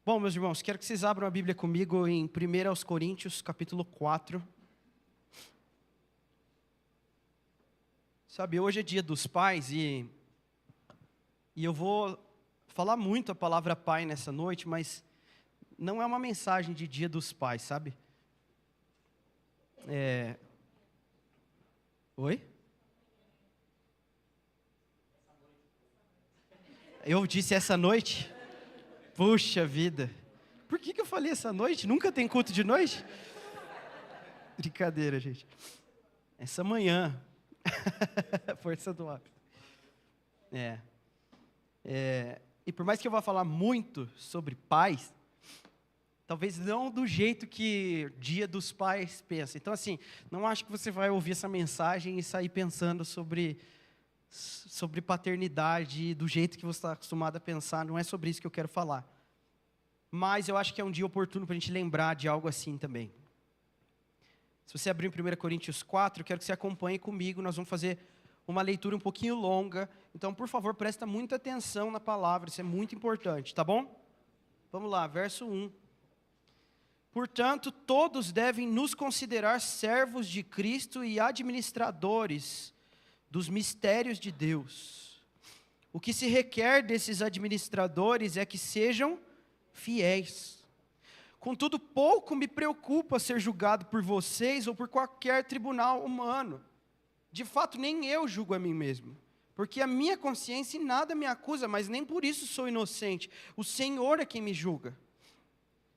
Bom, meus irmãos, quero que vocês abram a Bíblia comigo em 1 Coríntios, capítulo 4. Sabe, hoje é dia dos pais e eu vou falar muito a palavra pai nessa noite, mas não é uma mensagem de dia dos pais, sabe? Oi? Eu disse essa noite? Puxa vida. Por que eu falei essa noite? Nunca tem culto de noite? Brincadeira, gente. Essa manhã. Força do hábito. E por mais que eu vá falar muito sobre pais, talvez não do jeito que Dia dos Pais pensa. Então, assim, não acho que você vai ouvir essa mensagem e sair pensando sobre paternidade do jeito que você está acostumado a pensar. Não é sobre isso que eu quero falar. Mas eu acho que é um dia oportuno para a gente lembrar de algo assim também. Se você abrir em 1 Coríntios 4, eu quero que você acompanhe comigo. Nós vamos fazer uma leitura um pouquinho longa. Então, por favor, presta muita atenção na palavra. Isso é muito importante, tá bom? Vamos lá, verso 1. Portanto, todos devem nos considerar servos de Cristo e administradores dos mistérios de Deus. O que se requer desses administradores é que sejam fiéis. Contudo, pouco me preocupa ser julgado por vocês ou por qualquer tribunal humano. De fato, nem eu julgo a mim mesmo, porque a minha consciência em nada me acusa, mas nem por isso sou inocente. O Senhor é quem me julga.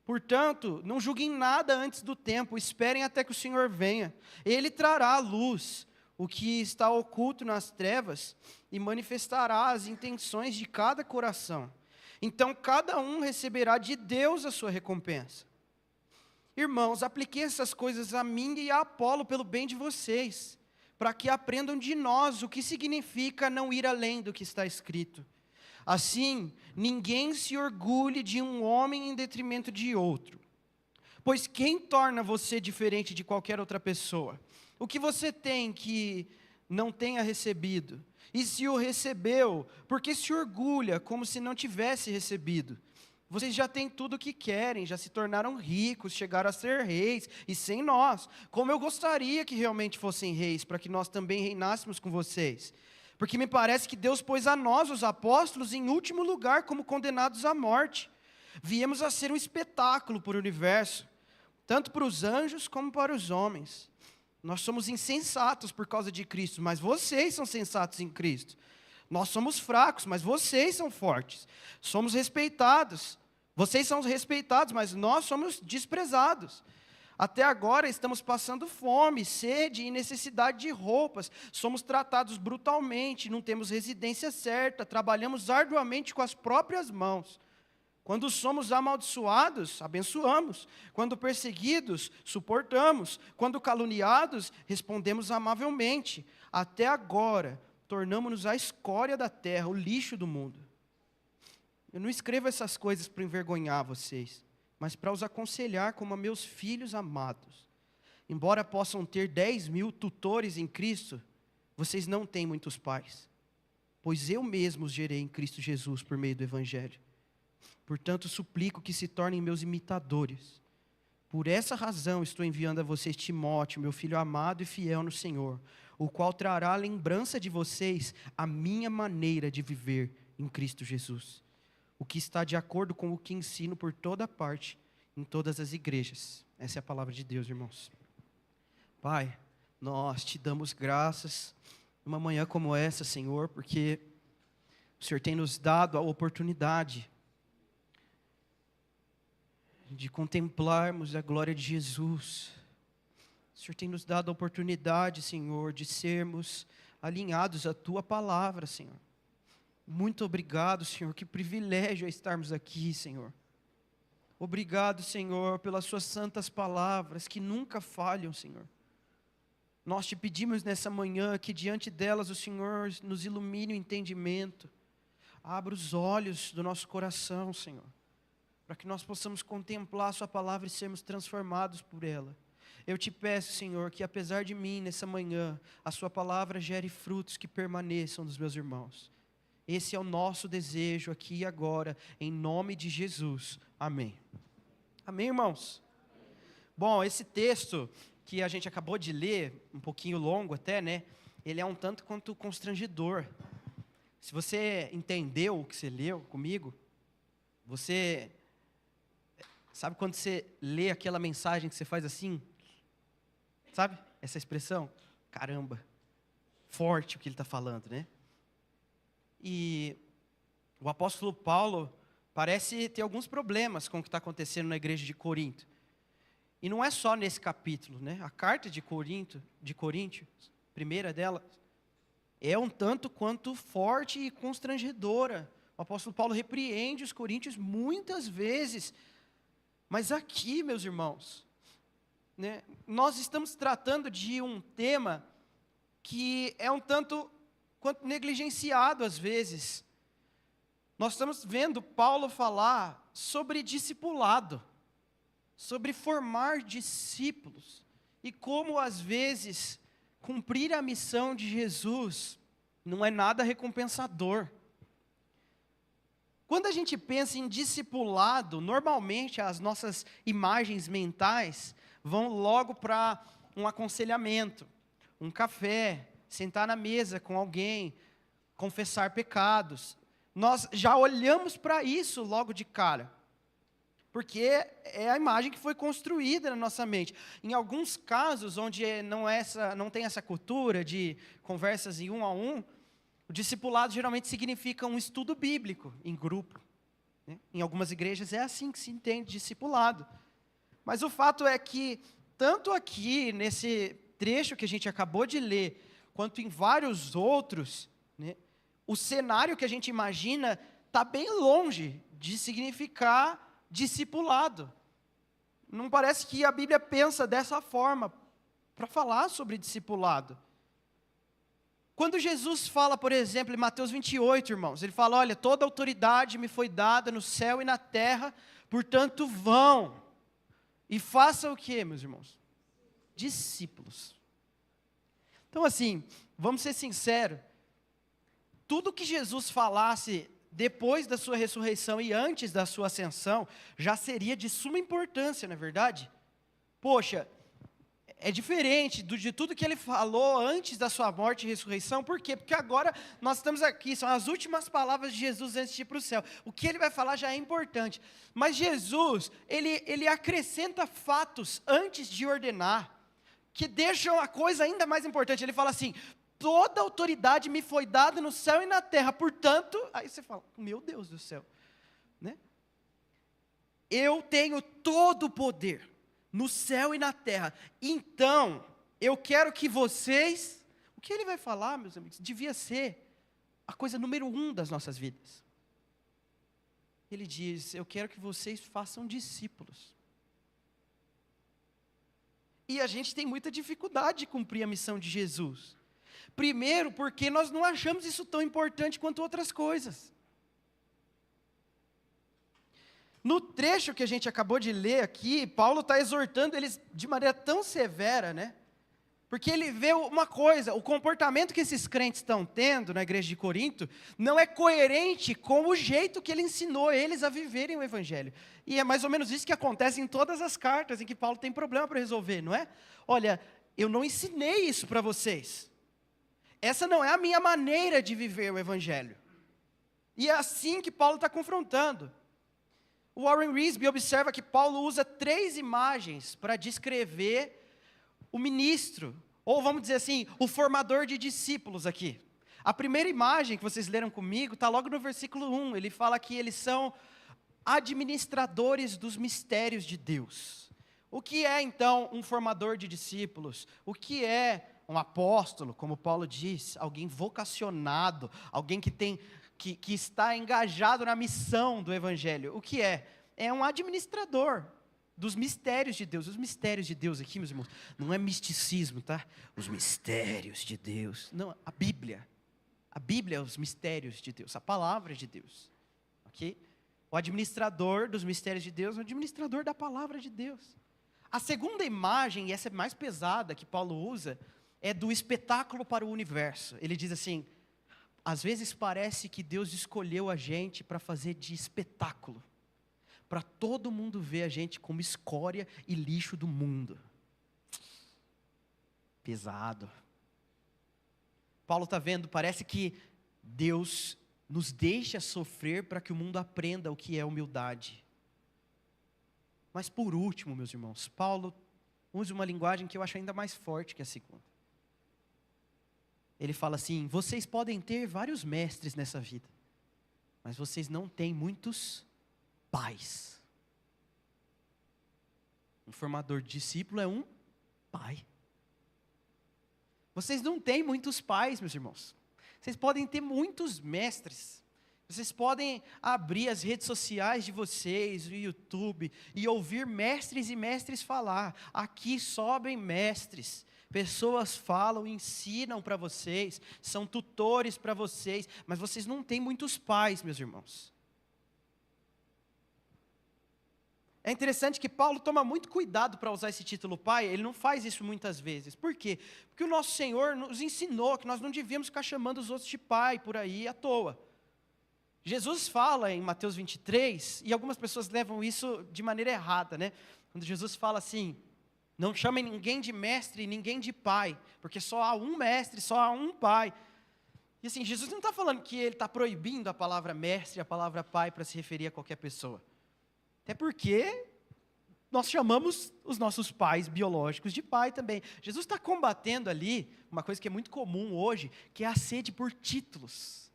Portanto, não julguem nada antes do tempo, esperem até que o Senhor venha. Ele trará à luz o que está oculto nas trevas e manifestará as intenções de cada coração. Então, cada um receberá de Deus a sua recompensa. Irmãos, apliquei essas coisas a mim e a Apolo pelo bem de vocês, para que aprendam de nós o que significa não ir além do que está escrito. Assim, ninguém se orgulhe de um homem em detrimento de outro. Pois quem torna você diferente de qualquer outra pessoa? O que você tem que não tenha recebido? E se o recebeu, por que se orgulha como se não tivesse recebido? Vocês já têm tudo o que querem, já se tornaram ricos, chegaram a ser reis, e sem nós. Como eu gostaria que realmente fossem reis, para que nós também reinássemos com vocês. Porque me parece que Deus pôs a nós, os apóstolos, em último lugar, como condenados à morte. Viemos a ser um espetáculo para o universo, tanto para os anjos como para os homens. Nós somos insensatos por causa de Cristo, mas vocês são sensatos em Cristo. Nós somos fracos, mas vocês são fortes. Somos respeitados. Vocês são respeitados, mas nós somos desprezados. Até agora estamos passando fome, sede e necessidade de roupas. Somos tratados brutalmente, não temos residência certa, trabalhamos arduamente com as próprias mãos. Quando somos amaldiçoados, abençoamos. Quando perseguidos, suportamos. Quando caluniados, respondemos amavelmente. Até agora, tornamo-nos a escória da terra, o lixo do mundo. Eu não escrevo essas coisas para envergonhar vocês, mas para os aconselhar como a meus filhos amados. Embora possam ter 10.000 tutores em Cristo, vocês não têm muitos pais, pois eu mesmo os gerei em Cristo Jesus por meio do Evangelho. Portanto, suplico que se tornem meus imitadores. Por essa razão estou enviando a vocês Timóteo, meu filho amado e fiel no Senhor, o qual trará a lembrança de vocês a minha maneira de viver em Cristo Jesus, o que está de acordo com o que ensino por toda parte, em todas as igrejas. Essa é a palavra de Deus, irmãos. Pai, nós te damos graças numa manhã como essa, Senhor, porque o Senhor tem nos dado a oportunidade de contemplarmos a glória de Jesus. O Senhor tem nos dado a oportunidade, Senhor, de sermos alinhados à Tua palavra, Senhor. Muito obrigado, Senhor, que privilégio é estarmos aqui, Senhor. Obrigado, Senhor, pelas Suas santas palavras, que nunca falham, Senhor. Nós te pedimos nessa manhã que diante delas o Senhor nos ilumine o entendimento. Abra os olhos do nosso coração, Senhor, para que nós possamos contemplar a Sua palavra e sermos transformados por ela. Eu te peço, Senhor, que apesar de mim, nessa manhã, a Sua palavra gere frutos que permaneçam dos meus irmãos. Esse é o nosso desejo aqui e agora, em nome de Jesus. Amém. Amém, irmãos? Bom, esse texto que a gente acabou de ler, um pouquinho longo até, né? Ele é um tanto quanto constrangedor. Se você entendeu o que você leu comigo, você... Sabe quando você lê aquela mensagem que você faz assim? Sabe essa expressão? Caramba, forte o que ele está falando, né? E o apóstolo Paulo parece ter alguns problemas com o que está acontecendo na igreja de Corinto. E não é só nesse capítulo, né? A carta de Coríntios, primeira dela, é um tanto quanto forte e constrangedora. O apóstolo Paulo repreende os coríntios muitas vezes. Mas aqui, meus irmãos, né, nós estamos tratando de um tema que é um tanto quanto negligenciado às vezes. Nós estamos vendo Paulo falar sobre discipulado, sobre formar discípulos, e como às vezes cumprir a missão de Jesus não é nada recompensador. Quando a gente pensa em discipulado, normalmente as nossas imagens mentais vão logo para um aconselhamento, um café, sentar na mesa com alguém, confessar pecados. Nós já olhamos para isso logo de cara, porque é a imagem que foi construída na nossa mente. Em alguns casos, onde não tem essa cultura de conversas em um a um, o discipulado geralmente significa um estudo bíblico em grupo, né? Em algumas igrejas é assim que se entende discipulado. Mas o fato é que, tanto aqui, nesse trecho que a gente acabou de ler, quanto em vários outros, né, o cenário que a gente imagina está bem longe de significar discipulado. Não parece que a Bíblia pensa dessa forma para falar sobre discipulado. Quando Jesus fala, por exemplo, em Mateus 28, irmãos, ele fala, olha, toda autoridade me foi dada no céu e na terra, portanto vão e façam o quê, meus irmãos? Discípulos. Então assim, vamos ser sinceros, tudo que Jesus falasse depois da sua ressurreição e antes da sua ascensão, já seria de suma importância, não é verdade? Poxa, é diferente de tudo que ele falou antes da sua morte e ressurreição. Por quê? Porque agora nós estamos aqui, são as últimas palavras de Jesus antes de ir para o céu. O que ele vai falar já é importante. Mas Jesus, ele acrescenta fatos antes de ordenar, que deixam a coisa ainda mais importante. Ele fala assim, toda autoridade me foi dada no céu e na terra, portanto... Aí você fala, meu Deus do céu, né? Eu tenho todo o poder no céu e na terra. Então, eu quero que vocês... O que ele vai falar, meus amigos, devia ser a coisa número 1 das nossas vidas. Ele diz, eu quero que vocês façam discípulos. E a gente tem muita dificuldade de cumprir a missão de Jesus. Primeiro, porque nós não achamos isso tão importante quanto outras coisas. No trecho que a gente acabou de ler aqui, Paulo está exortando eles de maneira tão severa, né? Porque ele vê uma coisa, o comportamento que esses crentes estão tendo na igreja de Corinto não é coerente com o jeito que ele ensinou eles a viverem o evangelho. E é mais ou menos isso que acontece em todas as cartas em que Paulo tem problema para resolver, não é? Olha, eu não ensinei isso para vocês. Essa não é a minha maneira de viver o evangelho. E é assim que Paulo está confrontando. O Warren Wiersbe observa que Paulo usa 3 imagens para descrever o ministro, ou vamos dizer assim, o formador de discípulos aqui. A primeira imagem que vocês leram comigo está logo no versículo 1. Ele fala que eles são administradores dos mistérios de Deus. O que é então um formador de discípulos? O que é um apóstolo, como Paulo diz, alguém vocacionado, alguém que está engajado na missão do evangelho? O que é? É um administrador dos mistérios de Deus. Os mistérios de Deus aqui, meus irmãos, não é misticismo, tá? Os mistérios de Deus. Não, a Bíblia. A Bíblia é os mistérios de Deus, a palavra de Deus. Ok? O administrador dos mistérios de Deus é o administrador da palavra de Deus. A segunda imagem, e essa é mais pesada que Paulo usa, é do espetáculo para o universo. Ele diz assim, às vezes parece que Deus escolheu a gente para fazer de espetáculo, para todo mundo ver a gente como escória e lixo do mundo. Pesado. Paulo está vendo, parece que Deus nos deixa sofrer para que o mundo aprenda o que é humildade. Mas por último, meus irmãos, Paulo usa uma linguagem que eu acho ainda mais forte que a segunda. Ele fala assim: vocês podem ter vários mestres nessa vida, mas vocês não têm muitos pais. Um formador de discípulo é um pai. Vocês não têm muitos pais, meus irmãos. Vocês podem ter muitos mestres. Vocês podem abrir as redes sociais de vocês, o YouTube, e ouvir mestres e mestres falar. Aqui sobem mestres. Pessoas falam, ensinam para vocês, são tutores para vocês, mas vocês não têm muitos pais, meus irmãos. É interessante que Paulo toma muito cuidado para usar esse título pai, ele não faz isso muitas vezes. Por quê? Porque o nosso Senhor nos ensinou que nós não devíamos ficar chamando os outros de pai por aí à toa. Jesus fala em Mateus 23, e algumas pessoas levam isso de maneira errada, né? Quando Jesus fala assim: não chamem ninguém de mestre e ninguém de pai, porque só há um mestre, só há um pai. E assim, Jesus não está falando que ele está proibindo a palavra mestre e a palavra pai para se referir a qualquer pessoa. Até porque nós chamamos os nossos pais biológicos de pai também. Jesus está combatendo ali uma coisa que é muito comum hoje, que é a sede por títulos.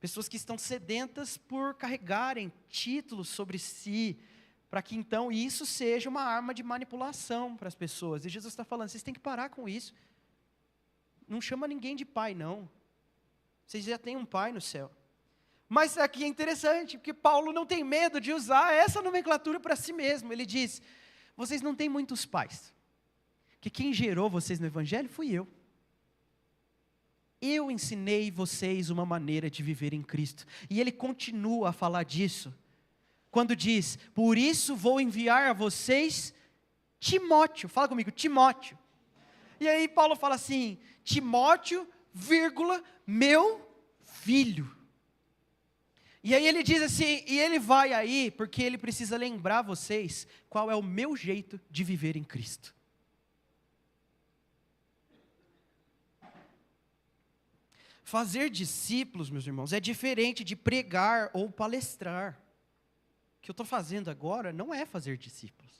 Pessoas que estão sedentas por carregarem títulos sobre si, para que então isso seja uma arma de manipulação para as pessoas. E Jesus está falando: vocês têm que parar com isso. Não chama ninguém de pai, não. Vocês já têm um pai no céu. Mas aqui é interessante, porque Paulo não tem medo de usar essa nomenclatura para si mesmo. Ele diz: vocês não têm muitos pais, que quem gerou vocês no Evangelho fui eu. Eu ensinei vocês uma maneira de viver em Cristo. E ele continua a falar disso, quando diz: por isso vou enviar a vocês Timóteo. Fala comigo, Timóteo. E aí Paulo fala assim: Timóteo, vírgula, meu filho. E aí ele diz assim, e ele vai aí, porque ele precisa lembrar vocês qual é o meu jeito de viver em Cristo. Fazer discípulos, meus irmãos, é diferente de pregar ou palestrar. O que eu estou fazendo agora não é fazer discípulos.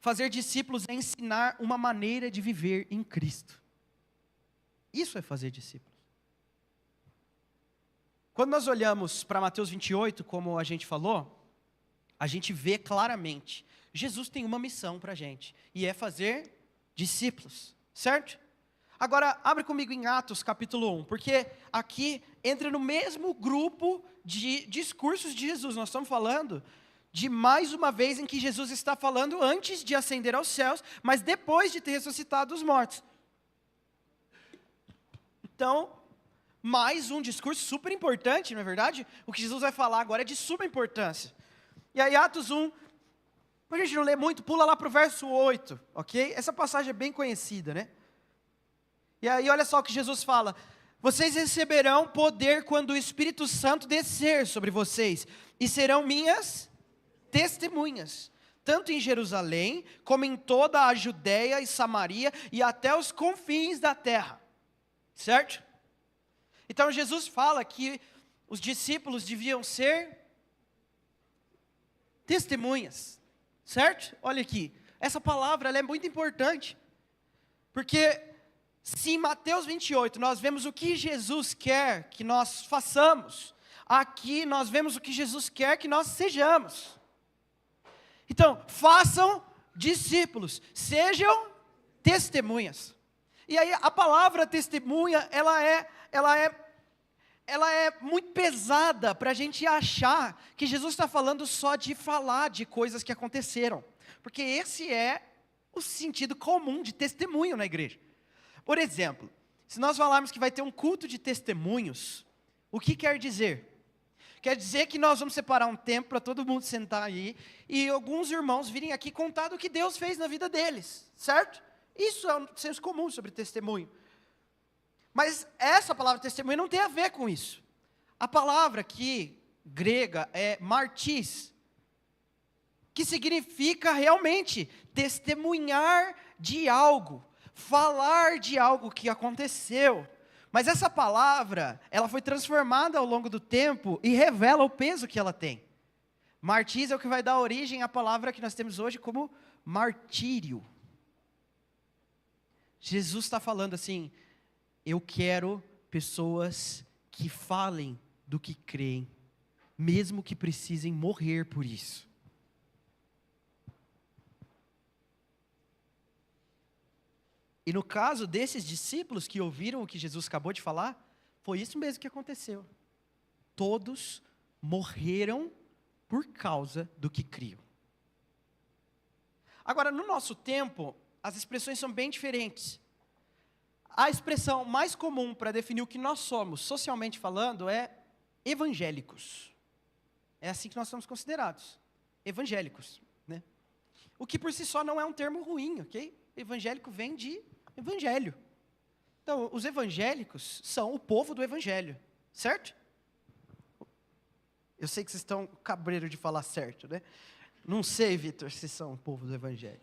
Fazer discípulos é ensinar uma maneira de viver em Cristo. Isso é fazer discípulos. Quando nós olhamos para Mateus 28, como a gente falou, a gente vê claramente, Jesus tem uma missão para a gente, e é fazer discípulos, certo? Agora, abre comigo em Atos capítulo 1, porque aqui entra no mesmo grupo de discursos de Jesus. Nós estamos falando de mais uma vez em que Jesus está falando antes de ascender aos céus, mas depois de ter ressuscitado os mortos. Então, mais um discurso super importante, não é verdade? O que Jesus vai falar agora é de suma importância. E aí, Atos 1, a gente não lê muito, pula lá para o verso 8, ok? Essa passagem é bem conhecida, né? E aí, olha só o que Jesus fala: vocês receberão poder quando o Espírito Santo descer sobre vocês, e serão minhas testemunhas, tanto em Jerusalém, como em toda a Judéia e Samaria, e até os confins da terra. Certo? Então Jesus fala que os discípulos deviam ser testemunhas, certo? Olha aqui, essa palavra ela é muito importante, porque se em Mateus 28 nós vemos o que Jesus quer que nós façamos, aqui nós vemos o que Jesus quer que nós sejamos. Então, façam discípulos, sejam testemunhas. E aí a palavra testemunha, ela é muito pesada para a gente achar que Jesus está falando só de falar de coisas que aconteceram. Porque esse é o sentido comum de testemunho na igreja. Por exemplo, se nós falarmos que vai ter um culto de testemunhos, o que quer dizer? Quer dizer que nós vamos separar um tempo para todo mundo sentar aí e alguns irmãos virem aqui contar do que Deus fez na vida deles, certo? Isso é um senso comum sobre testemunho. Mas essa palavra testemunha não tem a ver com isso. A palavra aqui, grega, é martis, que significa realmente testemunhar de algo, falar de algo que aconteceu. Mas essa palavra, ela foi transformada ao longo do tempo e revela o peso que ela tem. Martis é o que vai dar origem à palavra que nós temos hoje como martírio. Jesus está falando assim: eu quero pessoas que falem do que creem, mesmo que precisem morrer por isso. E no caso desses discípulos que ouviram o que Jesus acabou de falar, foi isso mesmo que aconteceu. Todos morreram por causa do que criam. Agora, no nosso tempo, as expressões são bem diferentes. A expressão mais comum para definir o que nós somos, socialmente falando, é evangélicos. É assim que nós somos considerados, evangélicos, né? O que por si só não é um termo ruim, ok? Evangélico vem de evangelho. Então, os evangélicos são o povo do evangelho, certo? Eu sei que vocês estão cabreiro de falar certo, né? Não sei, Vitor, se são o povo do evangelho.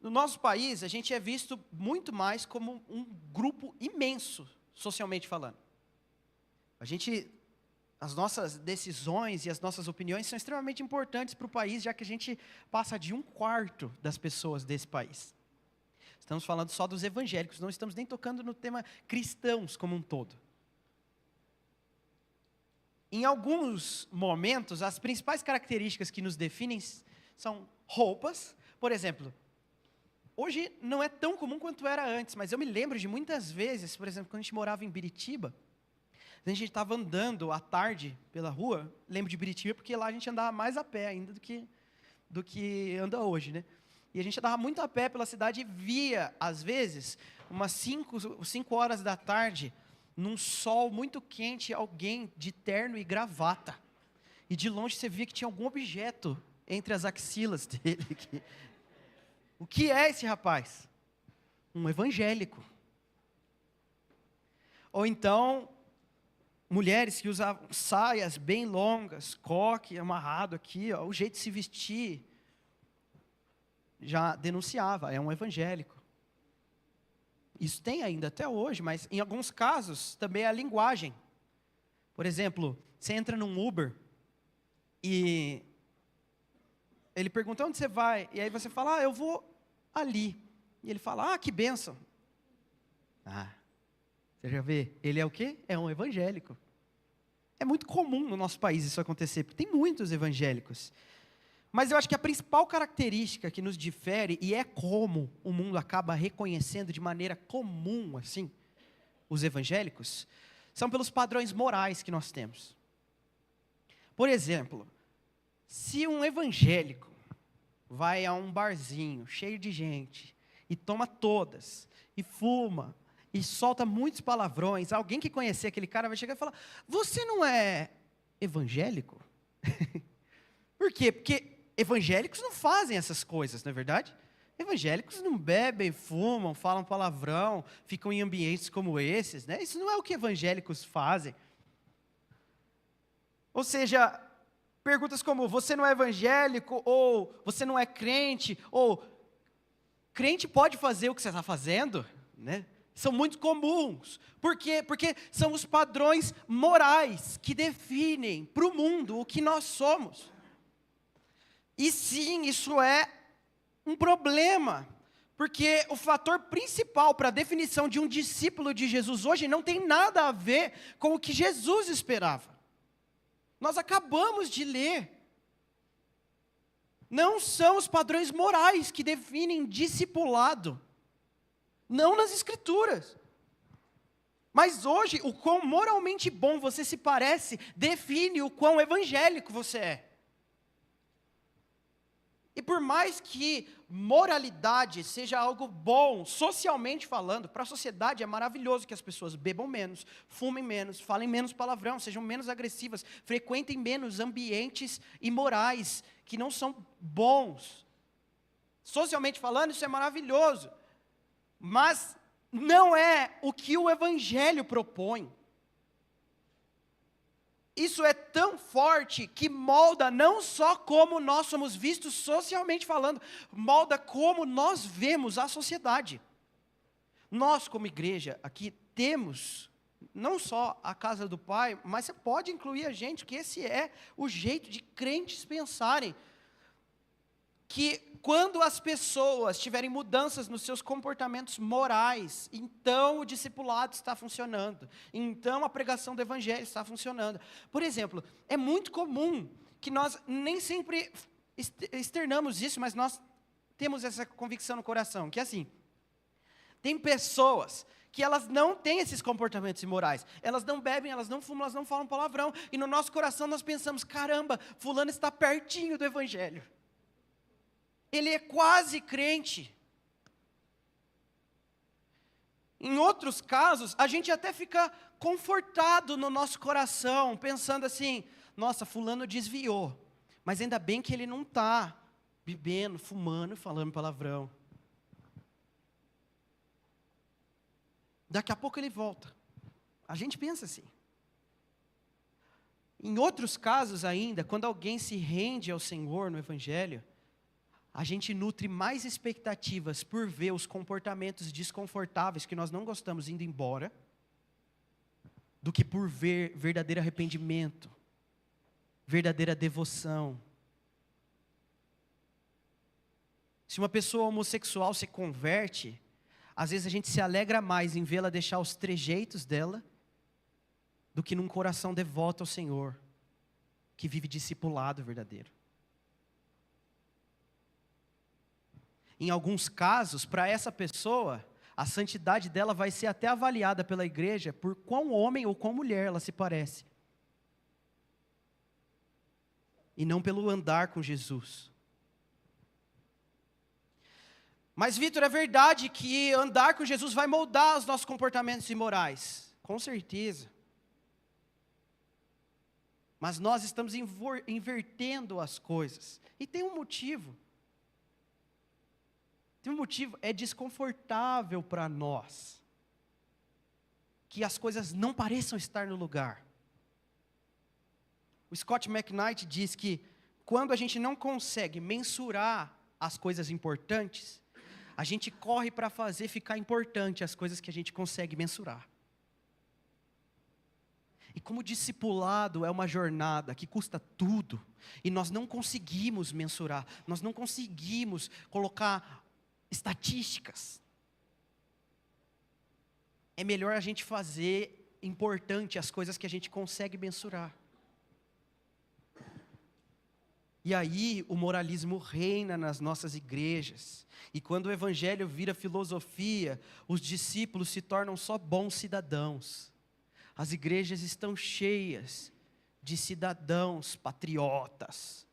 No nosso país, a gente é visto muito mais como um grupo imenso, socialmente falando. As nossas decisões e as nossas opiniões são extremamente importantes para o país, já que a gente passa de 1/4 das pessoas desse país. Estamos falando só dos evangélicos, não estamos nem tocando no tema cristãos como um todo. Em alguns momentos, as principais características que nos definem são roupas. Por exemplo, hoje não é tão comum quanto era antes, mas eu me lembro de muitas vezes, por exemplo, quando a gente morava em Biritiba, a gente estava andando à tarde pela rua, lembro de Biritiba porque lá a gente andava mais a pé ainda do que anda hoje, né? E a gente andava muito a pé pela cidade e via, às vezes, umas 5 horas da tarde, num sol muito quente, alguém de terno e gravata. E de longe você via que tinha algum objeto entre as axilas dele. O que é esse rapaz? Um evangélico. Ou então, mulheres que usavam saias bem longas, coque amarrado aqui, ó, o jeito de se vestir, já denunciava, é um evangélico. Isso tem ainda até hoje, mas em alguns casos também é a linguagem. Por exemplo, você entra num Uber e ele pergunta: onde você vai? E aí você fala: eu vou ali. E ele fala: que bênção. Você já vê? Ele é o quê? É um evangélico. É muito comum no nosso país isso acontecer, porque tem muitos evangélicos. Mas eu acho que a principal característica que nos difere, e é como o mundo acaba reconhecendo de maneira comum, assim, os evangélicos, são pelos padrões morais que nós temos. Por exemplo, se um evangélico vai a um barzinho cheio de gente, e toma todas, e fuma, e solta muitos palavrões, alguém que conhecer aquele cara vai chegar e falar: você não é evangélico? Por quê? Porque evangélicos não fazem essas coisas, não é verdade? Evangélicos não bebem, fumam, falam palavrão, ficam em ambientes como esses, né? Isso não é o que evangélicos fazem. Ou seja, perguntas como: você não é evangélico, ou você não é crente, ou crente pode fazer o que você está fazendo, né? São muito comuns. Por quê? Porque são os padrões morais que definem para o mundo o que nós somos. E sim, isso é um problema, porque o fator principal para a definição de um discípulo de Jesus hoje não tem nada a ver com o que Jesus esperava. Nós acabamos de ler. Não são os padrões morais que definem discipulado. Não nas Escrituras. Mas hoje, o quão moralmente bom você se parece, define o quão evangélico você é. E por mais que moralidade seja algo bom, socialmente falando, para a sociedade é maravilhoso que as pessoas bebam menos, fumem menos, falem menos palavrão, sejam menos agressivas, frequentem menos ambientes imorais, que não são bons. Socialmente falando, isso é maravilhoso. Mas não é o que o Evangelho propõe. Isso é tão forte que molda não só como nós somos vistos socialmente falando, molda como nós vemos a sociedade. Nós, como igreja, aqui temos não só a casa do Pai, mas você pode incluir a gente, que esse é o jeito de crentes pensarem. Que quando as pessoas tiverem mudanças nos seus comportamentos morais, então o discipulado está funcionando, então a pregação do evangelho está funcionando. Por exemplo, é muito comum que nós nem sempre externamos isso, mas nós temos essa convicção no coração, que é assim, tem pessoas que elas não têm esses comportamentos imorais, elas não bebem, elas não fumam, elas não falam palavrão, e no nosso coração nós pensamos, caramba, fulano está pertinho do evangelho. Ele é quase crente. Em outros casos, a gente até fica confortado no nosso coração, pensando assim, nossa, fulano desviou, mas ainda bem que ele não está bebendo, fumando, falando palavrão. Daqui a pouco ele volta. A gente pensa assim. Em outros casos ainda, quando alguém se rende ao Senhor no Evangelho, a gente nutre mais expectativas por ver os comportamentos desconfortáveis que nós não gostamos indo embora, do que por ver verdadeiro arrependimento, verdadeira devoção. Se uma pessoa homossexual se converte, às vezes a gente se alegra mais em vê-la deixar os trejeitos dela, do que num coração devoto ao Senhor, que vive discipulado verdadeiro. Em alguns casos, para essa pessoa, a santidade dela vai ser até avaliada pela igreja por quão homem ou quão mulher ela se parece. E não pelo andar com Jesus. Mas, Vitor, é verdade que andar com Jesus vai moldar os nossos comportamentos imorais? Com certeza. Mas nós estamos invertendo as coisas. E tem um motivo. Tem um motivo, é desconfortável para nós que as coisas não pareçam estar no lugar. O Scott McKnight diz que quando a gente não consegue mensurar as coisas importantes, a gente corre para fazer ficar importante as coisas que a gente consegue mensurar. E como discipulado é uma jornada que custa tudo, e nós não conseguimos mensurar, nós não conseguimos colocar estatísticas. É melhor a gente fazer importante as coisas que a gente consegue mensurar. E aí o moralismo reina nas nossas igrejas. E quando o evangelho vira filosofia, os discípulos se tornam só bons cidadãos. As igrejas estão cheias de cidadãos patriotas,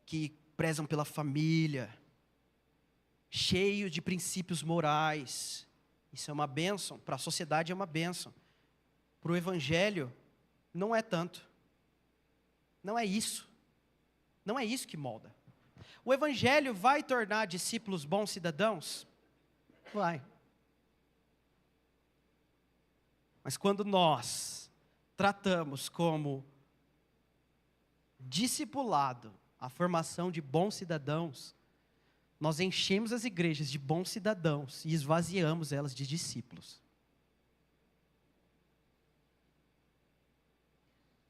que prezam pela família, cheios de princípios morais. Isso é uma bênção, para a sociedade é uma bênção. Para o evangelho, não é tanto. Não é isso. Não é isso que molda. O evangelho vai tornar discípulos bons cidadãos? Vai. Mas quando nós tratamos como discipulado a formação de bons cidadãos, nós enchemos as igrejas de bons cidadãos e esvaziamos elas de discípulos.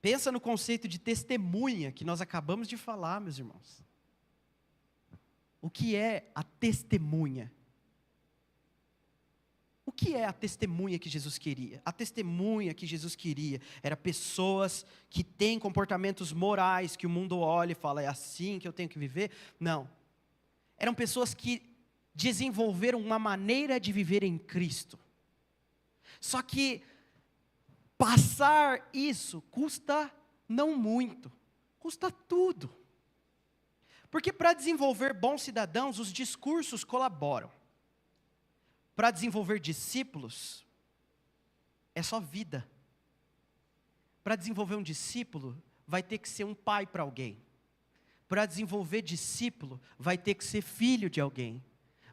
Pensa no conceito de testemunha que nós acabamos de falar, meus irmãos. O que é a testemunha? O que é a testemunha que Jesus queria? A testemunha que Jesus queria era pessoas que têm comportamentos morais, que o mundo olha e fala, é assim que eu tenho que viver? Não. Eram pessoas que desenvolveram uma maneira de viver em Cristo. Só que passar isso custa não muito, custa tudo. Porque para desenvolver bons cidadãos, os discursos colaboram. Para desenvolver discípulos, é só vida. Para desenvolver um discípulo, vai ter que ser um pai para alguém. Para desenvolver discípulo, vai ter que ser filho de alguém.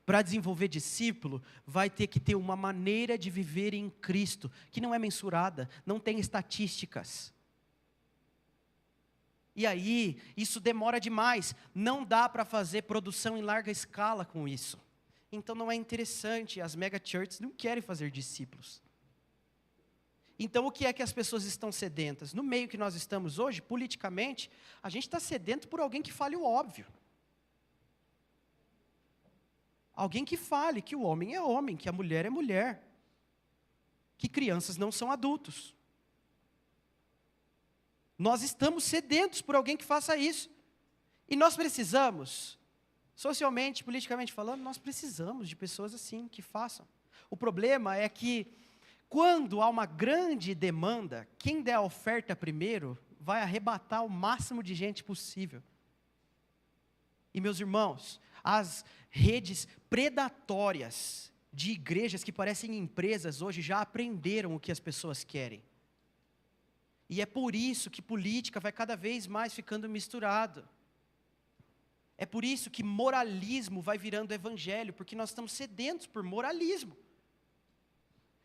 Para desenvolver discípulo, vai ter que ter uma maneira de viver em Cristo, que não é mensurada, não tem estatísticas. E aí, isso demora demais, não dá para fazer produção em larga escala com isso. Então não é interessante, as mega churches não querem fazer discípulos. Então o que é que as pessoas estão sedentas? No meio que nós estamos hoje, politicamente, a gente está sedento por alguém que fale o óbvio. Alguém que fale que o homem é homem, que a mulher é mulher, que crianças não são adultos. Nós estamos sedentos por alguém que faça isso. E nós precisamos, socialmente, politicamente falando, nós precisamos de pessoas assim, que façam. O problema é que, quando há uma grande demanda, quem der a oferta primeiro, vai arrebatar o máximo de gente possível. E meus irmãos, as redes predatórias de igrejas que parecem empresas hoje já aprenderam o que as pessoas querem. E é por isso que política vai cada vez mais ficando misturado. É por isso que moralismo vai virando evangelho, porque nós estamos sedentos por moralismo.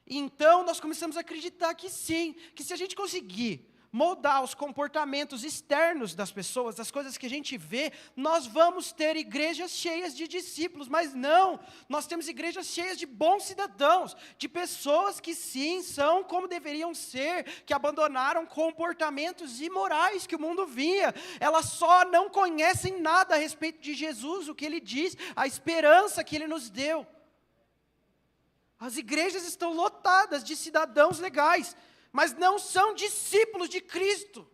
Então nós começamos a acreditar que sim, que se a gente conseguir moldar os comportamentos externos das pessoas, das coisas que a gente vê, nós vamos ter igrejas cheias de discípulos, mas não, nós temos igrejas cheias de bons cidadãos, de pessoas que sim, são como deveriam ser, que abandonaram comportamentos imorais que o mundo via, elas só não conhecem nada a respeito de Jesus, o que Ele diz, a esperança que Ele nos deu. As igrejas estão lotadas de cidadãos legais, mas não são discípulos de Cristo.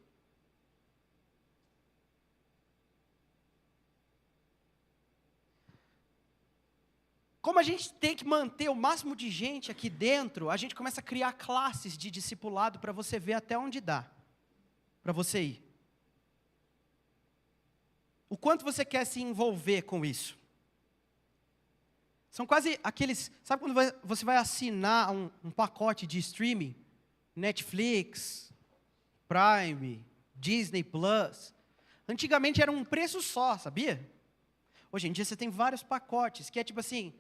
Como a gente tem que manter o máximo de gente aqui dentro, a gente começa a criar classes de discipulado para você ver até onde dá, para você ir. O quanto você quer se envolver com isso? São quase aqueles, sabe quando você vai assinar um pacote de streaming? Netflix, Prime, Disney Plus. Antigamente era um preço só, sabia? Hoje em dia você tem vários pacotes, que é tipo assim,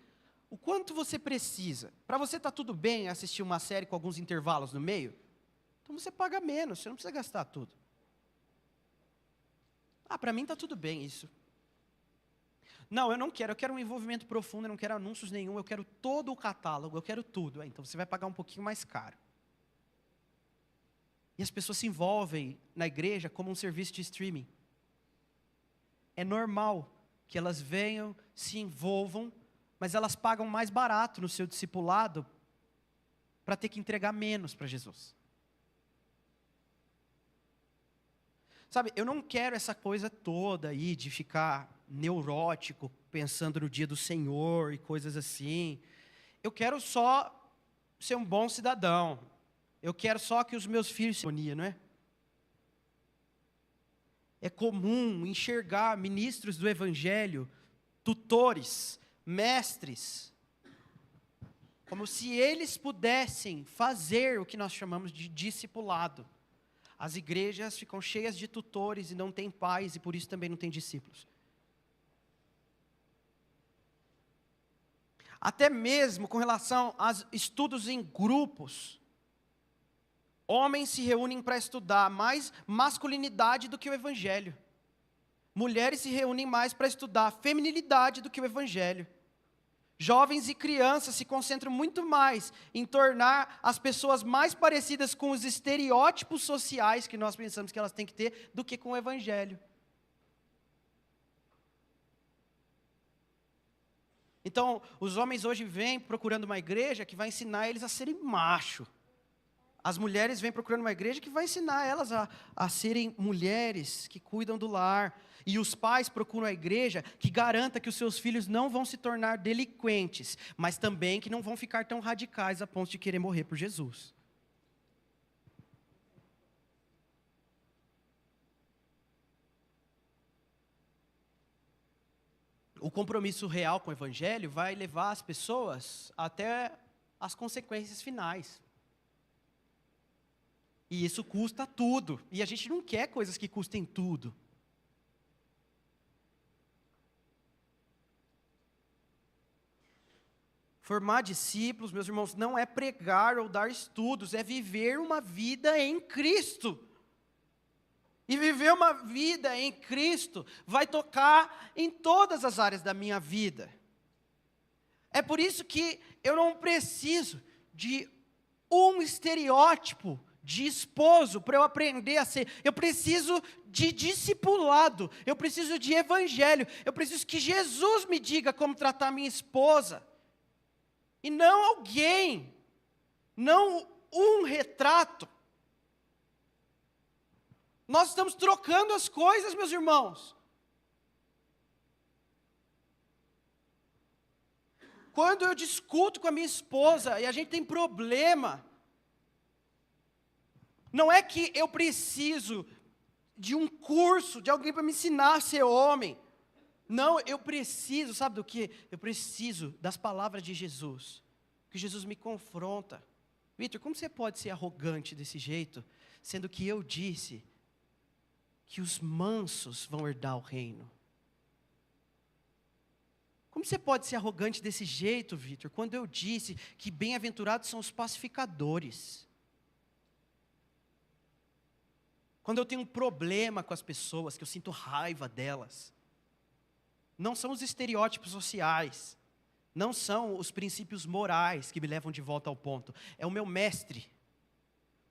o quanto você precisa? Para você estar tudo bem assistir uma série com alguns intervalos no meio? Então você paga menos, você não precisa gastar tudo. Para mim está tudo bem isso. Não, eu quero um envolvimento profundo, eu não quero anúncios nenhum, eu quero todo o catálogo, eu quero tudo. Então você vai pagar um pouquinho mais caro. E as pessoas se envolvem na igreja como um serviço de streaming. É normal que elas venham, se envolvam, mas elas pagam mais barato no seu discipulado para ter que entregar menos para Jesus. Sabe, eu não quero essa coisa toda aí de ficar neurótico, pensando no dia do Senhor e coisas assim. Eu quero só ser um bom cidadão. Eu quero só que os meus filhos se unam, não é? É comum enxergar ministros do Evangelho, tutores, mestres, como se eles pudessem fazer o que nós chamamos de discipulado. As igrejas ficam cheias de tutores e não têm pais, e por isso também não têm discípulos. Até mesmo com relação a estudos em grupos, homens se reúnem para estudar mais masculinidade do que o Evangelho. Mulheres se reúnem mais para estudar feminilidade do que o Evangelho. Jovens e crianças se concentram muito mais em tornar as pessoas mais parecidas com os estereótipos sociais que nós pensamos que elas têm que ter, do que com o Evangelho. Então, os homens hoje vêm procurando uma igreja que vai ensinar eles a serem macho. As mulheres vêm procurando uma igreja que vai ensinar elas a serem mulheres que cuidam do lar. E os pais procuram a igreja que garanta que os seus filhos não vão se tornar delinquentes, mas também que não vão ficar tão radicais a ponto de querer morrer por Jesus. O compromisso real com o Evangelho vai levar as pessoas até as consequências finais. E isso custa tudo. E a gente não quer coisas que custem tudo. Formar discípulos, meus irmãos, não é pregar ou dar estudos, é viver uma vida em Cristo. E viver uma vida em Cristo vai tocar em todas as áreas da minha vida. É por isso que eu não preciso de um estereótipo de esposo para eu aprender a ser. Eu preciso de discipulado, eu preciso de evangelho, eu preciso que Jesus me diga como tratar minha esposa. E não alguém, não um retrato. Nós estamos trocando as coisas, meus irmãos. Quando eu discuto com a minha esposa e a gente tem problema, não é que eu preciso de um curso, de alguém para me ensinar a ser homem. Não, eu preciso, sabe do quê? Eu preciso das palavras de Jesus. Que Jesus me confronta. Vitor, como você pode ser arrogante desse jeito, sendo que eu disse que os mansos vão herdar o reino? Como você pode ser arrogante desse jeito, Vitor, quando eu disse que bem-aventurados são os pacificadores? Quando eu tenho um problema com as pessoas, que eu sinto raiva delas, não são os estereótipos sociais, não são os princípios morais que me levam de volta ao ponto, é o meu mestre.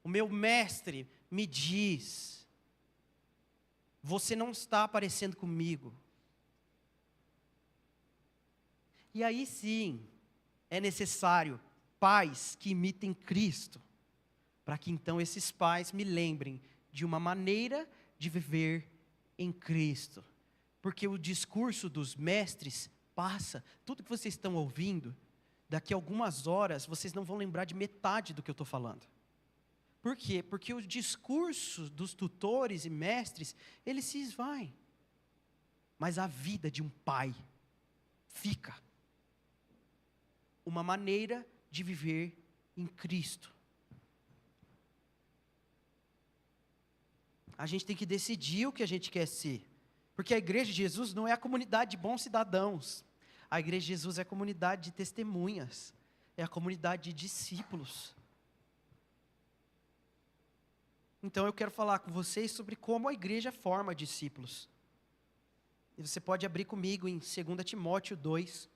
O meu mestre me diz: você não está parecendo comigo. E aí sim, é necessário pais que imitem Cristo, para que então esses pais me lembrem de uma maneira de viver em Cristo. Porque o discurso dos mestres passa, tudo que vocês estão ouvindo, daqui a algumas horas vocês não vão lembrar de metade do que eu estou falando. Por quê? Porque o discurso dos tutores e mestres, eles se esvaem. Mas a vida de um pai fica. Uma maneira de viver em Cristo. A gente tem que decidir o que a gente quer ser. Porque a igreja de Jesus não é a comunidade de bons cidadãos. A igreja de Jesus é a comunidade de testemunhas. É a comunidade de discípulos. Então eu quero falar com vocês sobre como a igreja forma discípulos. E você pode abrir comigo em 2 Timóteo 2.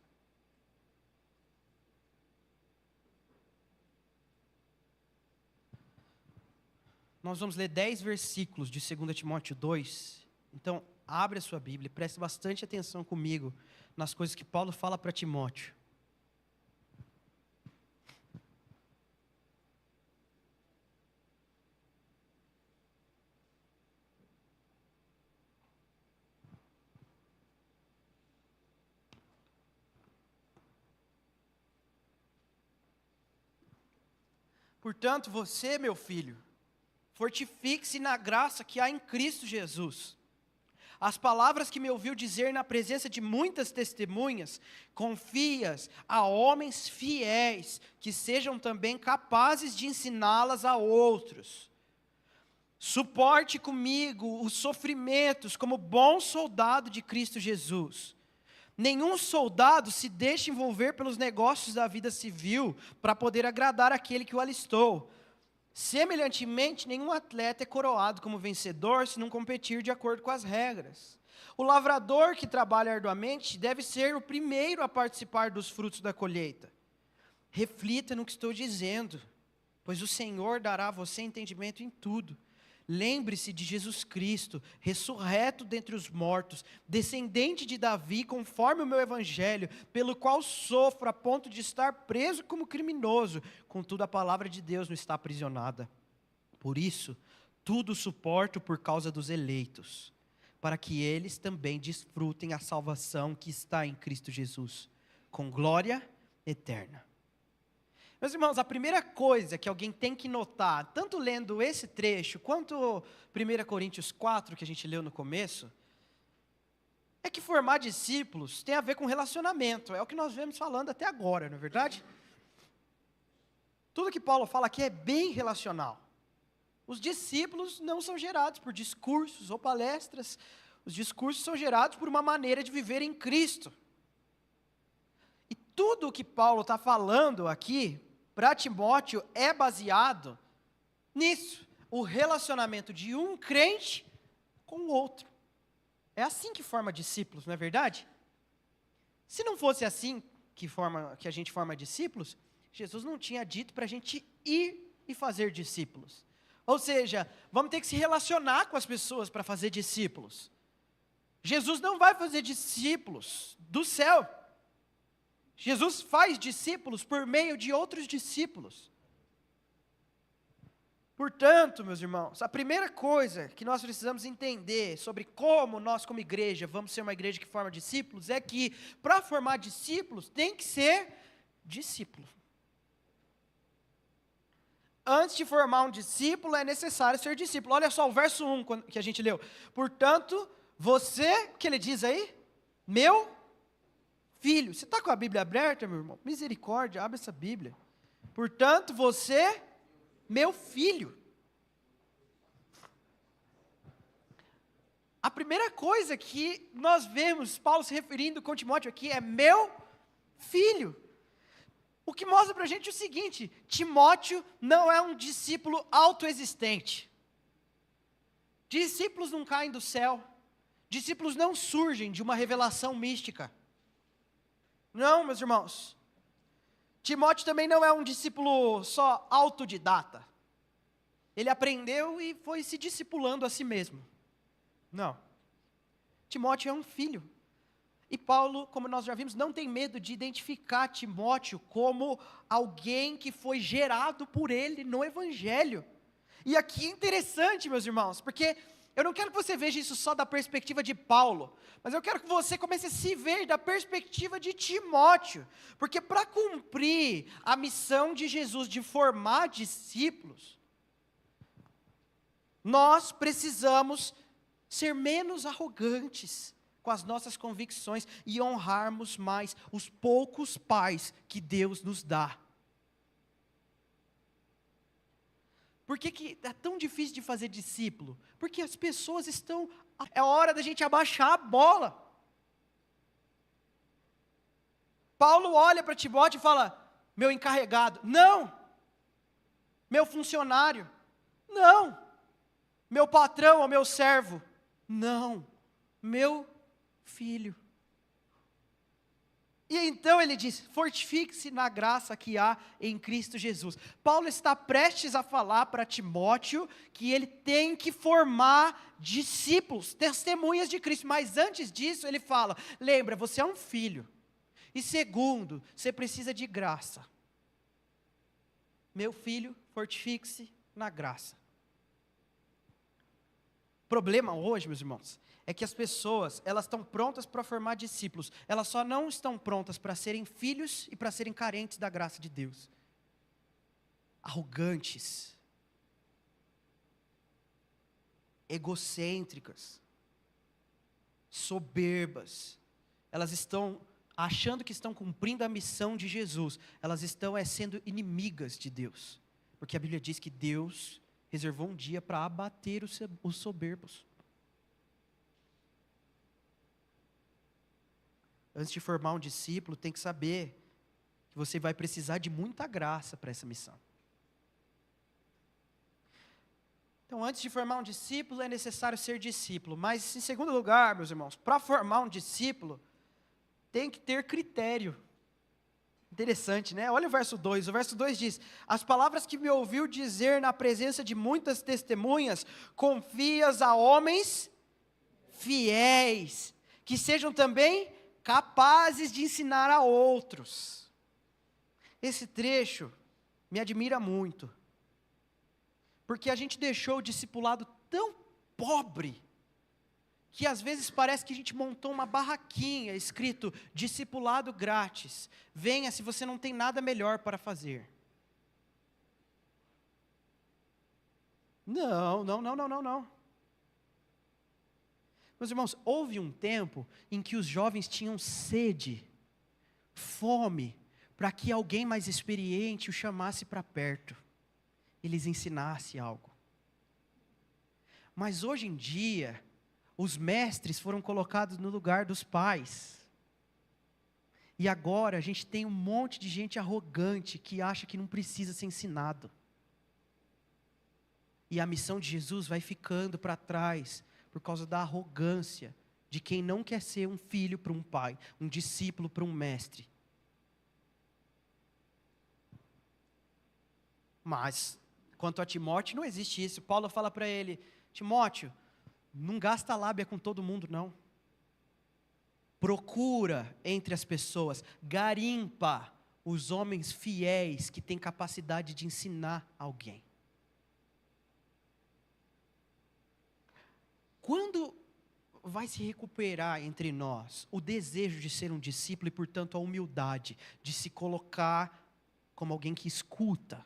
Nós vamos ler 10 versículos de 2 Timóteo 2. Então, abre a sua Bíblia e preste bastante atenção comigo nas coisas que Paulo fala para Timóteo. Portanto, você, meu filho, fortifique-se na graça que há em Cristo Jesus. As palavras que me ouviu dizer na presença de muitas testemunhas, confia-as a homens fiéis, que sejam também capazes de ensiná-las a outros. Suporte comigo os sofrimentos como bom soldado de Cristo Jesus. Nenhum soldado se deixa envolver pelos negócios da vida civil para poder agradar aquele que o alistou. Semelhantemente, nenhum atleta é coroado como vencedor se não competir de acordo com as regras. O lavrador que trabalha arduamente deve ser o primeiro a participar dos frutos da colheita. Reflita no que estou dizendo, pois o Senhor dará a você entendimento em tudo. Lembre-se de Jesus Cristo, ressurreto dentre os mortos, descendente de Davi, conforme o meu evangelho, pelo qual sofro a ponto de estar preso como criminoso, contudo a palavra de Deus não está aprisionada. Por isso, tudo suporto por causa dos eleitos, para que eles também desfrutem a salvação que está em Cristo Jesus, com glória eterna. Meus irmãos, a primeira coisa que alguém tem que notar, tanto lendo esse trecho, quanto 1 Coríntios 4, que a gente leu no começo, é que formar discípulos tem a ver com relacionamento, é o que nós vemos falando até agora, não é verdade? Tudo que Paulo fala aqui é bem relacional. Os discípulos não são gerados por discursos ou palestras, os discursos são gerados por uma maneira de viver em Cristo. tudo o que Paulo está falando aqui para Timóteo é baseado nisso, o relacionamento de um crente com o outro. É assim que forma discípulos, não é verdade? Se não fosse assim que a gente forma discípulos, Jesus não tinha dito para a gente ir e fazer discípulos. Ou seja, vamos ter que se relacionar com as pessoas para fazer discípulos. Jesus não vai fazer discípulos do céu. Jesus faz discípulos por meio de outros discípulos. Portanto, meus irmãos, a primeira coisa que nós precisamos entender sobre como nós, como igreja, vamos ser uma igreja que forma discípulos, é que para formar discípulos tem que ser discípulo. Antes de formar um discípulo, é necessário ser discípulo. Olha só o verso 1 que a gente leu. Portanto, você, o que ele diz aí? Meu filho. Você está com a Bíblia aberta, meu irmão? Misericórdia, abre essa Bíblia. Portanto, você, meu filho. A primeira coisa que nós vemos Paulo se referindo com Timóteo aqui é meu filho. O que mostra para a gente o seguinte: Timóteo não é um discípulo autoexistente. Discípulos não caem do céu. Discípulos não surgem de uma revelação mística. Não, meus irmãos. Timóteo também não é um discípulo só autodidata. Ele aprendeu e foi se discipulando a si mesmo. Não. Timóteo é um filho. E Paulo, como nós já vimos, não tem medo de identificar Timóteo como alguém que foi gerado por ele no Evangelho. E aqui é interessante, meus irmãos, porque eu não quero que você veja isso só da perspectiva de Paulo, mas eu quero que você comece a se ver da perspectiva de Timóteo. Porque para cumprir a missão de Jesus de formar discípulos, nós precisamos ser menos arrogantes com as nossas convicções e honrarmos mais os poucos pais que Deus nos dá. Por que é tão difícil de fazer discípulo? Porque as pessoas estão... É hora da gente abaixar a bola. Paulo olha para Timóteo e fala, meu encarregado. Não. Meu funcionário. Não. Meu patrão ou meu servo. Não. Meu filho. E então ele diz, fortifique-se na graça que há em Cristo Jesus. Paulo está prestes a falar para Timóteo que ele tem que formar discípulos, testemunhas de Cristo. Mas antes disso ele fala, lembra, você é um filho. E segundo, você precisa de graça. Meu filho, fortifique-se na graça. O problema hoje, meus irmãos, é que as pessoas, elas estão prontas para formar discípulos, elas só não estão prontas para serem filhos e para serem carentes da graça de Deus. Arrogantes, egocêntricas, soberbas, elas estão achando que estão cumprindo a missão de Jesus, elas estão sendo inimigas de Deus, porque a Bíblia diz que Deus reservou um dia para abater os soberbos. Antes de formar um discípulo, tem que saber que você vai precisar de muita graça para essa missão. Então, antes de formar um discípulo, é necessário ser discípulo. Mas, em segundo lugar, meus irmãos, para formar um discípulo, tem que ter critério. Interessante, né? Olha o verso 2. O verso 2 diz, as palavras que me ouviu dizer na presença de muitas testemunhas, confias a homens fiéis, que sejam também capazes de ensinar a outros. Esse trecho me admira muito, porque a gente deixou o discipulado tão pobre, que às vezes parece que a gente montou uma barraquinha, escrito, discipulado grátis, venha se você não tem nada melhor para fazer. Não. Meus irmãos, houve um tempo em que os jovens tinham sede, fome, para que alguém mais experiente o chamasse para perto, e lhes ensinasse algo. Mas hoje em dia, os mestres foram colocados no lugar dos pais. E agora a gente tem um monte de gente arrogante que acha que não precisa ser ensinado. E a missão de Jesus vai ficando para trás por causa da arrogância de quem não quer ser um filho para um pai, um discípulo para um mestre. Mas, quanto a Timóteo, não existe isso. Paulo fala para ele: Timóteo, não gasta lábia com todo mundo, não. Procura entre as pessoas, garimpa os homens fiéis que têm capacidade de ensinar alguém. Quando vai se recuperar entre nós o desejo de ser um discípulo e, portanto, a humildade de se colocar como alguém que escuta?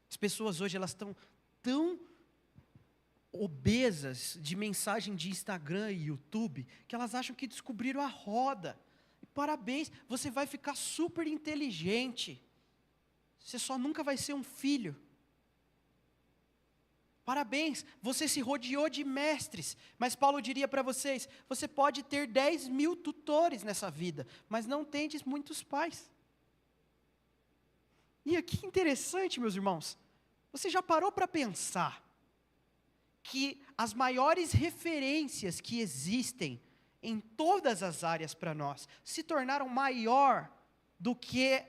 As pessoas hoje, elas estão tão obesas de mensagem de Instagram e YouTube, que elas acham que descobriram a roda. E parabéns, você vai ficar super inteligente. Você só nunca vai ser um filho. Parabéns, você se rodeou de mestres. Mas Paulo diria para vocês: você pode ter 10 mil tutores nessa vida, mas não tendes muitos pais. E aqui interessante, meus irmãos, você já parou para pensar que as maiores referências que existem em todas as áreas para nós se tornaram maior do que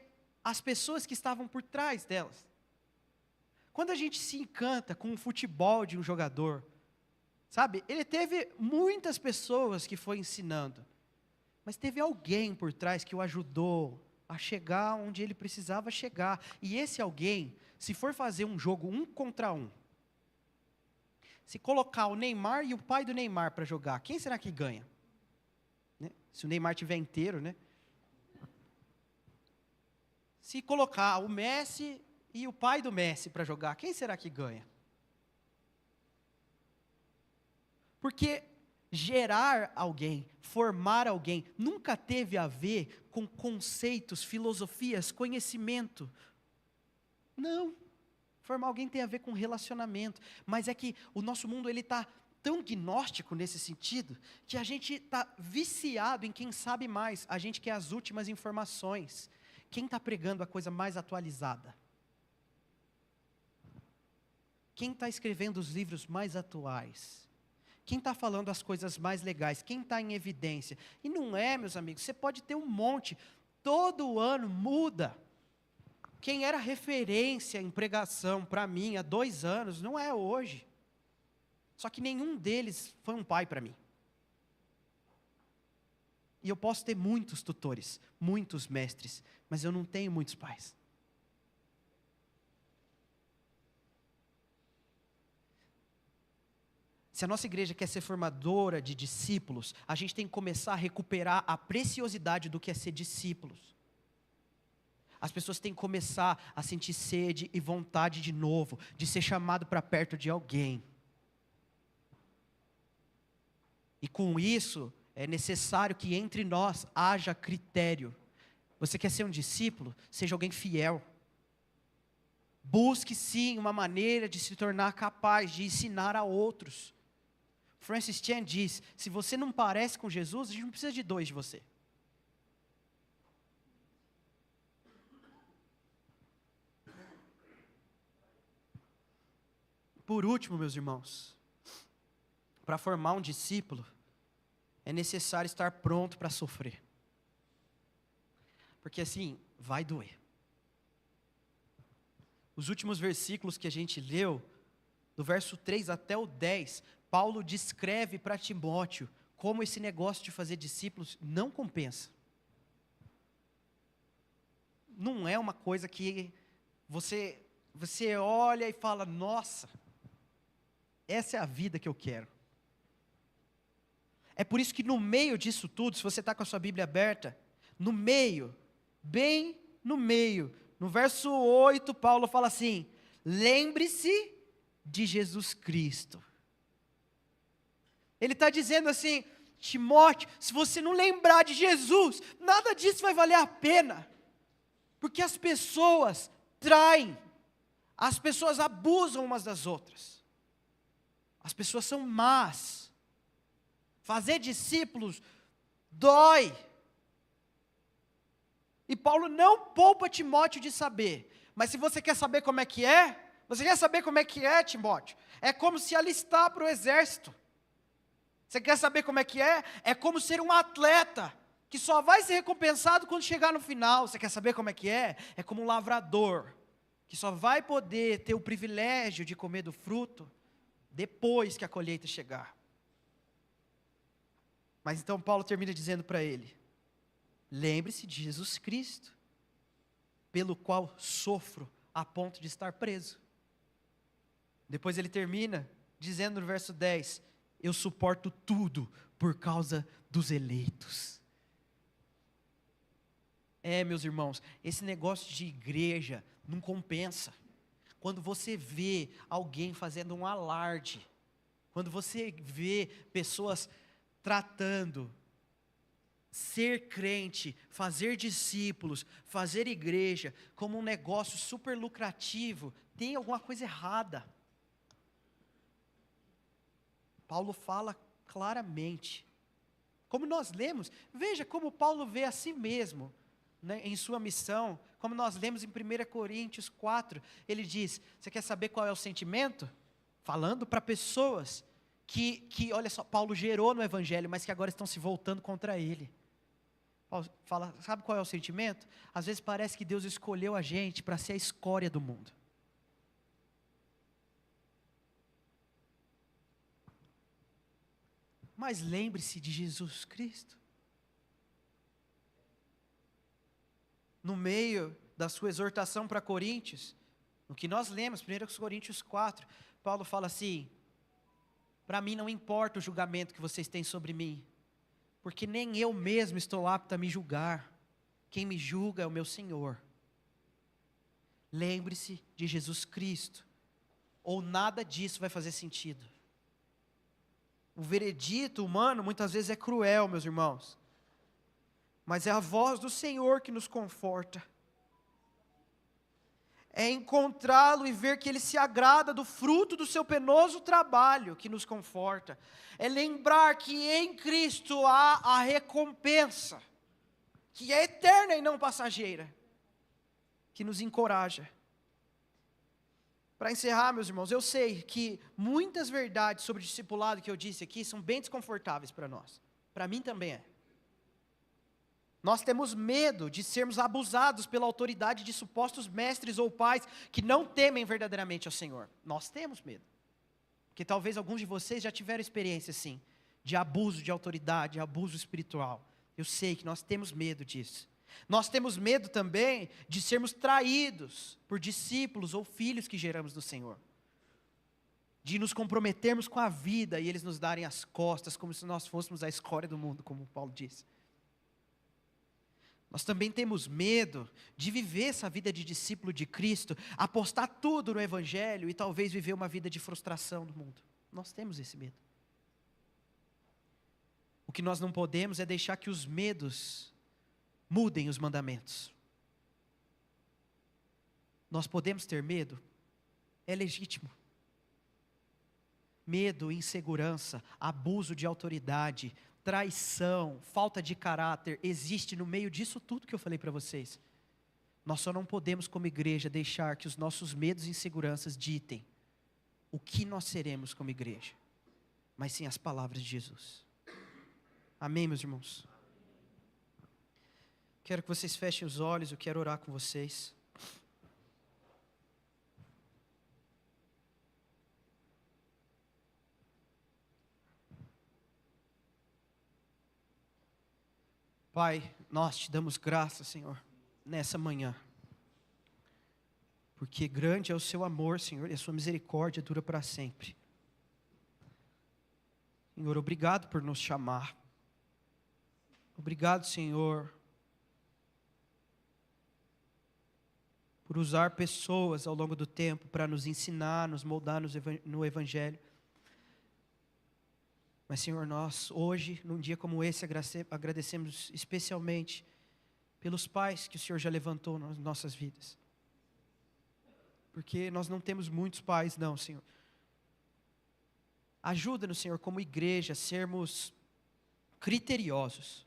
as pessoas que estavam por trás delas? Quando a gente se encanta com o futebol de um jogador, sabe, ele teve muitas pessoas que foi ensinando, mas teve alguém por trás que o ajudou a chegar onde ele precisava chegar. E esse alguém, se for fazer um jogo 1 contra 1, se colocar o Neymar e o pai do Neymar para jogar, quem será que ganha? Né? Se o Neymar estiver inteiro, né? Se colocar o Messi e o pai do Messi para jogar, quem será que ganha? Porque gerar alguém, formar alguém, nunca teve a ver com conceitos, filosofias, conhecimento. Não. Formar alguém tem a ver com relacionamento. Mas é que o nosso mundo está tão gnóstico nesse sentido, que a gente está viciado em quem sabe mais. A gente quer as últimas informações. Quem está pregando a coisa mais atualizada? Quem está escrevendo os livros mais atuais? Quem está falando as coisas mais legais? Quem está em evidência? E não é, meus amigos, você pode ter um monte. Todo ano muda. Quem era referência em pregação para mim há 2 anos, não é hoje. Só que nenhum deles foi um pai para mim. E eu posso ter muitos tutores, muitos mestres, mas eu não tenho muitos pais. Se a nossa igreja quer ser formadora de discípulos, a gente tem que começar a recuperar a preciosidade do que é ser discípulos. As pessoas têm que começar a sentir sede e vontade de novo, de ser chamado para perto de alguém. E com isso, é necessário que entre nós haja critério. Você quer ser um discípulo? Seja alguém fiel. Busque sim uma maneira de se tornar capaz de ensinar a outros. Francis Chan diz: se você não parece com Jesus, a gente não precisa de 2 de você. Por último, meus irmãos, para formar um discípulo, é necessário estar pronto para sofrer. Porque assim, vai doer. Os últimos versículos que a gente leu, do verso 3 até o 10, Paulo descreve para Timóteo como esse negócio de fazer discípulos não compensa. Não é uma coisa que você olha e fala: nossa, essa é a vida que eu quero. É por isso que no meio disso tudo, se você está com a sua Bíblia aberta, no meio, bem no meio, no verso 8, Paulo fala assim: lembre-se de Jesus Cristo. Ele está dizendo assim: Timóteo, se você não lembrar de Jesus, nada disso vai valer a pena. Porque as pessoas traem, as pessoas abusam umas das outras. As pessoas são más. Fazer discípulos dói. E Paulo não poupa Timóteo de saber. Mas se você quer saber como é que é, Timóteo? É como se alistar para o exército. Você quer saber como é que é? É como ser um atleta, que só vai ser recompensado quando chegar no final. Você quer saber como é que é? É como um lavrador, que só vai poder ter o privilégio de comer do fruto depois que a colheita chegar. Mas então Paulo termina dizendo para ele: lembre-se de Jesus Cristo, pelo qual sofro a ponto de estar preso. Depois ele termina dizendo no verso 10, eu suporto tudo por causa dos eleitos. Meus irmãos, esse negócio de igreja não compensa. Quando você vê alguém fazendo um alarde, quando você vê pessoas tratando ser crente, fazer discípulos, fazer igreja como um negócio super lucrativo, tem alguma coisa errada. Paulo fala claramente. Como nós lemos, veja como Paulo vê a si mesmo, né, em sua missão. Como nós lemos em 1 Coríntios 4, ele diz, você quer saber qual é o sentimento? Falando para pessoas que, olha só, Paulo gerou no Evangelho, mas que agora estão se voltando contra ele. Paulo fala, sabe qual é o sentimento? Às vezes parece que Deus escolheu a gente para ser a escória do mundo. Mas lembre-se de Jesus Cristo. No meio da sua exortação para Coríntios, no que nós lemos, 1 Coríntios 4, Paulo fala assim, para mim não importa o julgamento que vocês têm sobre mim, porque nem eu mesmo estou apto a me julgar, quem me julga é o meu Senhor. Lembre-se de Jesus Cristo, ou nada disso vai fazer sentido. O veredito humano muitas vezes é cruel, meus irmãos, mas é a voz do Senhor que nos conforta. É encontrá-lo e ver que Ele se agrada do fruto do seu penoso trabalho que nos conforta. É lembrar que em Cristo há a recompensa, que é eterna e não passageira, que nos encoraja. Para encerrar, meus irmãos, eu sei que muitas verdades sobre o discipulado que eu disse aqui são bem desconfortáveis para nós. Para mim também é. Nós temos medo de sermos abusados pela autoridade de supostos mestres ou pais que não temem verdadeiramente ao Senhor. Nós temos medo. Porque talvez alguns de vocês já tiveram experiência assim, de abuso de autoridade, abuso espiritual. Eu sei que nós temos medo disso. Nós temos medo também de sermos traídos por discípulos ou filhos que geramos do Senhor. De nos comprometermos com a vida e eles nos darem as costas como se nós fôssemos a escória do mundo, como Paulo disse. Nós também temos medo de viver essa vida de discípulo de Cristo, apostar tudo no Evangelho e talvez viver uma vida de frustração no mundo. Nós temos esse medo. O que nós não podemos é deixar que os medos mudem os mandamentos. Nós podemos ter medo? É legítimo. Medo, insegurança, abuso de autoridade, traição, falta de caráter, existe no meio disso tudo que eu falei para vocês. Nós só não podemos, como igreja, deixar que os nossos medos e inseguranças ditem o que nós seremos como igreja, mas sim as palavras de Jesus. Amém, meus irmãos? Quero que vocês fechem os olhos, eu quero orar com vocês. Pai, nós te damos graça, Senhor, nessa manhã. Porque grande é o seu amor, Senhor, e a sua misericórdia dura para sempre. Senhor, obrigado por nos chamar. Obrigado, Senhor, por usar pessoas ao longo do tempo para nos ensinar, nos moldar no Evangelho. Mas, Senhor, nós hoje, num dia como esse, agradecemos especialmente pelos pais que o Senhor já levantou nas nossas vidas. Porque nós não temos muitos pais, não, Senhor. Ajuda-nos, Senhor, como igreja, a sermos criteriosos.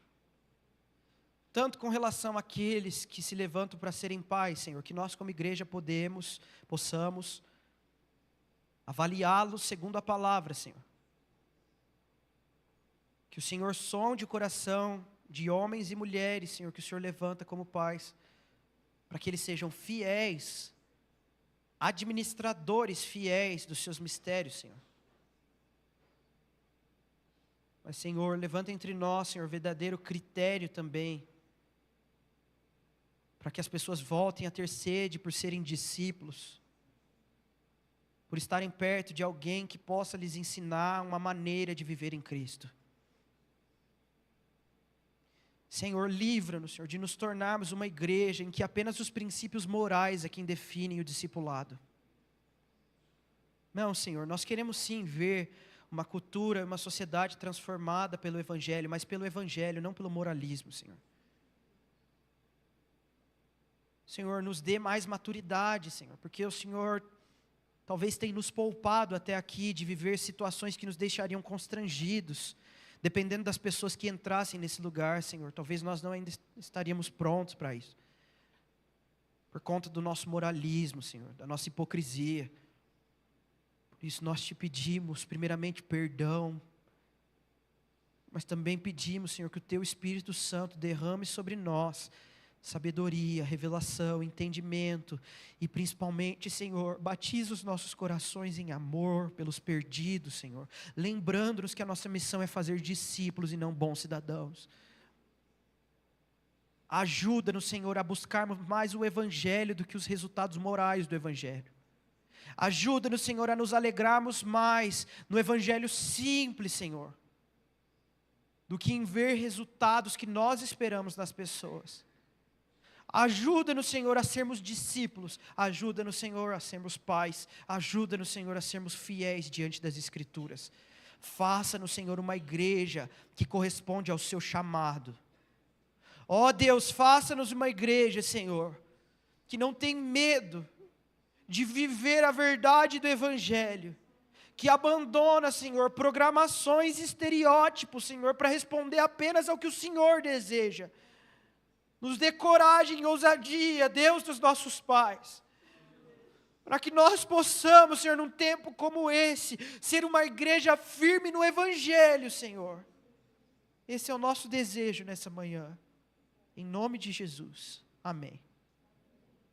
Tanto com relação àqueles que se levantam para serem pais, Senhor, que nós como igreja possamos avaliá-los segundo a palavra, Senhor. Que o Senhor sonde o coração de homens e mulheres, Senhor, que o Senhor levanta como pais, para que eles sejam fiéis, administradores fiéis dos seus mistérios, Senhor. Mas, Senhor, levanta entre nós, Senhor, verdadeiro critério também, para que as pessoas voltem a ter sede por serem discípulos, por estarem perto de alguém que possa lhes ensinar uma maneira de viver em Cristo. Senhor, livra-nos, Senhor, de nos tornarmos uma igreja em que apenas os princípios morais é quem definem o discipulado. Não, Senhor, nós queremos sim ver uma cultura, uma sociedade transformada pelo Evangelho, mas pelo Evangelho, não pelo moralismo, Senhor. Senhor, nos dê mais maturidade, Senhor, porque o Senhor talvez tenha nos poupado até aqui de viver situações que nos deixariam constrangidos, dependendo das pessoas que entrassem nesse lugar, Senhor. Talvez nós não ainda estaríamos prontos para isso, por conta do nosso moralismo, Senhor, da nossa hipocrisia. Por isso nós te pedimos, primeiramente, perdão, mas também pedimos, Senhor, que o Teu Espírito Santo derrame sobre nós sabedoria, revelação, entendimento, e principalmente, Senhor, batiza os nossos corações em amor pelos perdidos, Senhor, lembrando-nos que a nossa missão é fazer discípulos e não bons cidadãos. Ajuda-nos, Senhor, a buscarmos mais o Evangelho do que os resultados morais do Evangelho. Ajuda-nos, Senhor, a nos alegrarmos mais no Evangelho simples, Senhor, do que em ver resultados que nós esperamos nas pessoas. Ajuda-nos, Senhor, a sermos discípulos. Ajuda-nos, Senhor, a sermos pais. Ajuda-nos, Senhor, a sermos fiéis diante das Escrituras. Faça-nos, Senhor, uma igreja que corresponde ao seu chamado. Ó Deus, faça-nos uma igreja, Senhor, que não tem medo de viver a verdade do Evangelho, que abandona, Senhor, programações e estereótipos, Senhor, para responder apenas ao que o Senhor deseja. Nos dê coragem e ousadia, Deus dos nossos pais, para que nós possamos, Senhor, num tempo como esse, ser uma igreja firme no Evangelho, Senhor. Esse é o nosso desejo nessa manhã, em nome de Jesus, amém.